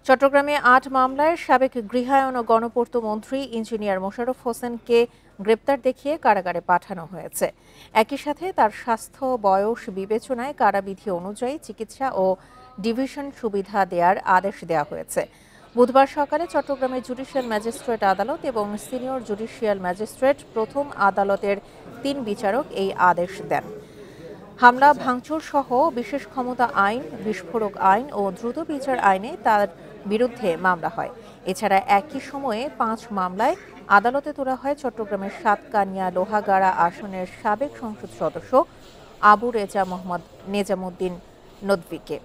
চট্টগ্রামে ৮ মামলায় সাবেক গৃহায়ন ও গণপূর্ত মন্ত্রী ইঞ্জিনিয়ার মোশাররফ হোসেনকে গ্রেপ্তার দেখিয়ে কারাগারে পাঠানো হয়েছে। একই সাথে তার স্বাস্থ্য বয়স বিবেচনায় কারাবিধি অনুযায়ী চিকিৎসা ও ডিভিশন সুবিধা দেওয়ার আদেশ দেওয়া হয়েছে। বুধবার সকালে চট্টগ্রামের জুডিশিয়াল ম্যাজিস্ট্রেট আদালত এবং সিনিয়র জুডিশিয়াল ম্যাজিস্ট্রেট প্রথম আদালতের ৩ বিচারক এই আদেশ দেন। হামলা ভাঙচুর সহ বিশেষ ক্ষমতা আইন, বিস্ফোরক আইন ও দ্রুত বিচার আইনে তার বিরুদ্ধে মামলা হয়। এছাড়া একই সময়ে ৫ মামলায় আদালতে তোলা হয় চট্টগ্রামের সাতকানিয়া লোহাগাড়া আসনের সাবেক সংসদ সদস্য আবু রেজা মোহাম্মদ নেজামুদ্দিন নদভীকে।